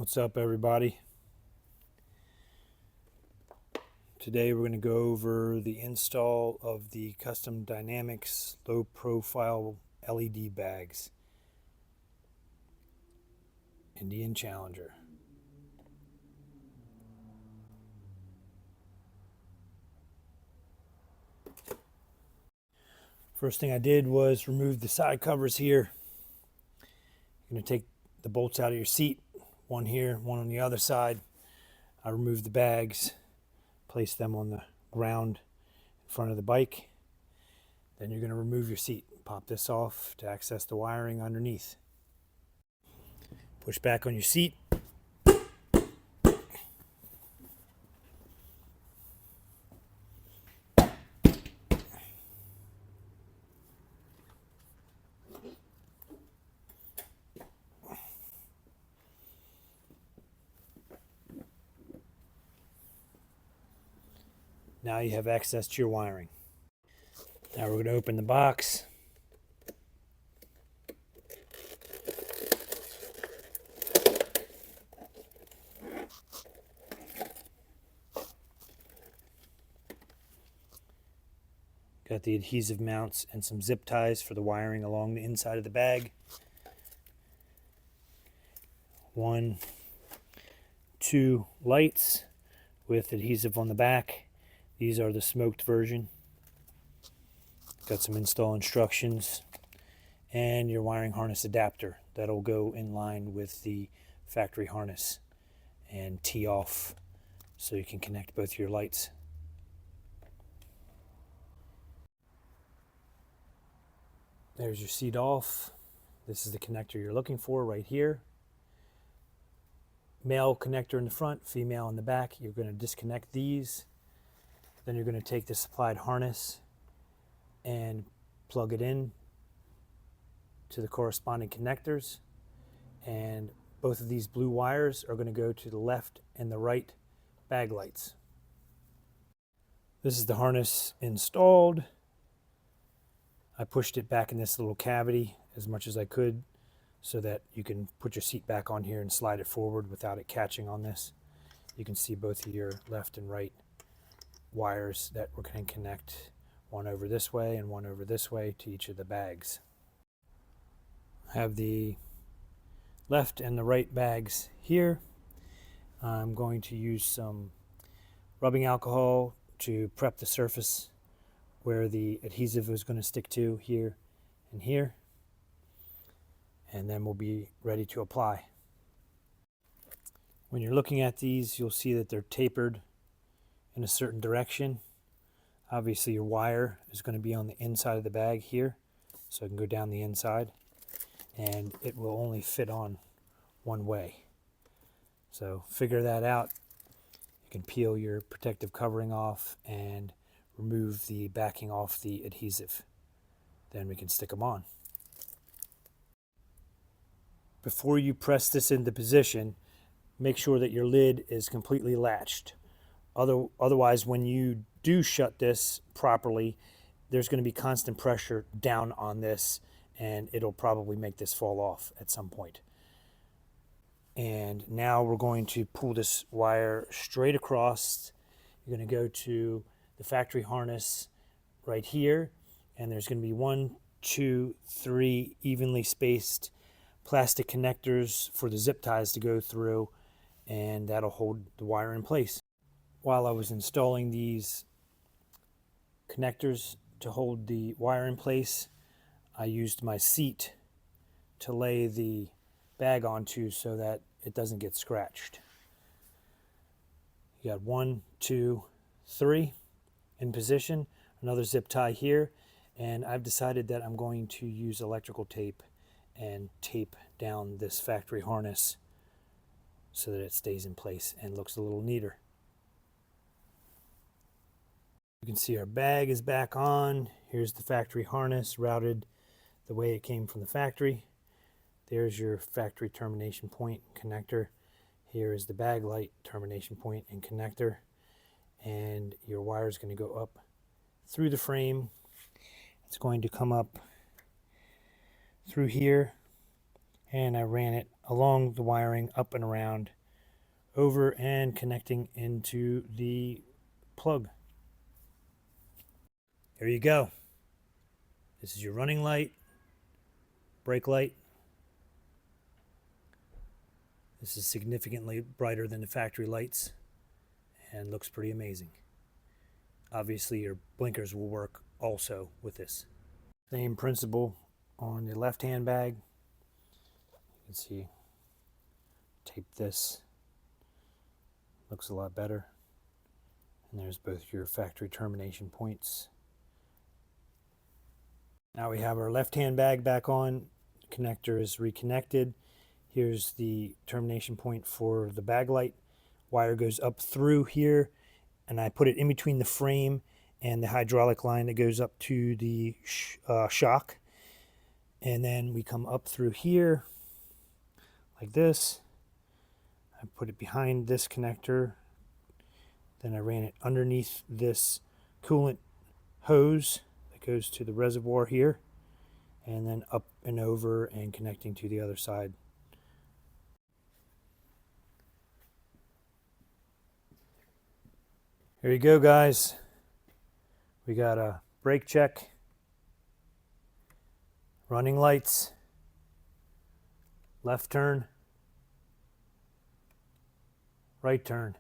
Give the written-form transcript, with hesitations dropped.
What's up, everybody? Today we're going to go over the install of the Custom Dynamics low profile LED bags. Indian Challenger. First thing I did was remove the side covers here. You're going to take the bolts out of your seat, one here, one on the other side. I removed the bags, placed them on the ground in front of the bike. Then you're going to remove your seat. Pop this off to access the wiring underneath. Push back on your seat. Now you have access to your wiring. Now we're going to open the box. Got the adhesive mounts and some zip ties for the wiring along the inside of the bag. 1, 2 lights with adhesive on the back. These are the smoked version. Got some install instructions and your wiring harness adapter that'll go in line with the factory harness and tee off so you can connect both your lights. There's your seat off. This is the connector you're looking for right here. Male connector in the front, female in the back. You're going to disconnect these. Then you're going to take the supplied harness and plug it in to the corresponding connectors. And both of these blue wires are going to go to the left and the right bag lights. This is the harness installed. I pushed it back in this little cavity as much as I could so that you can put your seat back on here and slide it forward without it catching on this. You can see both of your left and right wires that we're going to connect, one over this way and one over this way to each of the bags. I have the left and the right bags here. I'm going to use some rubbing alcohol to prep the surface where the adhesive is going to stick to, here and here, and then we'll be ready to apply. When you're looking at these, you'll see that they're tapered in a certain direction. Obviously your wire is going to be on the inside of the bag here, so it can go down the inside, and it will only fit on one way. So figure that out. You can peel your protective covering off and remove the backing off the adhesive. Then we can stick them on. Before you press this into position, make sure that your lid is completely latched. Otherwise, when you do shut this properly, there's going to be constant pressure down on this, and it'll probably make this fall off at some point. And now we're going to pull this wire straight across. You're going to go to the factory harness right here, and there's going to be 1, 2, 3 evenly spaced plastic connectors for the zip ties to go through, and that'll hold the wire in place. While I was installing these connectors to hold the wire in place, I used my seat to lay the bag onto so that it doesn't get scratched. You got 1, 2, 3 in position, another zip tie here, and I've decided that I'm going to use electrical tape and tape down this factory harness so that it stays in place and looks a little neater. You can see our bag is back on. Here's the factory harness routed the way it came from the factory. There's your factory termination point connector. Here is the bag light termination point and connector. And your wire is going to go up through the frame. It's going to come up through here and I ran it along the wiring up and around, over and connecting into the plug. There you go. This is your running light, brake light. This is significantly brighter than the factory lights and looks pretty amazing. Obviously your blinkers will work also with this. Same principle on the left hand bag. You can see, tape this, looks a lot better. And there's both your factory termination points. Now we have our left hand bag back on, connector is reconnected. Here's the termination point for the bag light. Wire goes up through here, and I put it in between the frame and the hydraulic line that goes up to the shock. And then we come up through here like this. I put it behind this connector. Then I ran it underneath this coolant hose that goes to the reservoir here, and then up and over and connecting to the other side. Here you go, guys. We got a brake check, running lights, left turn, right turn.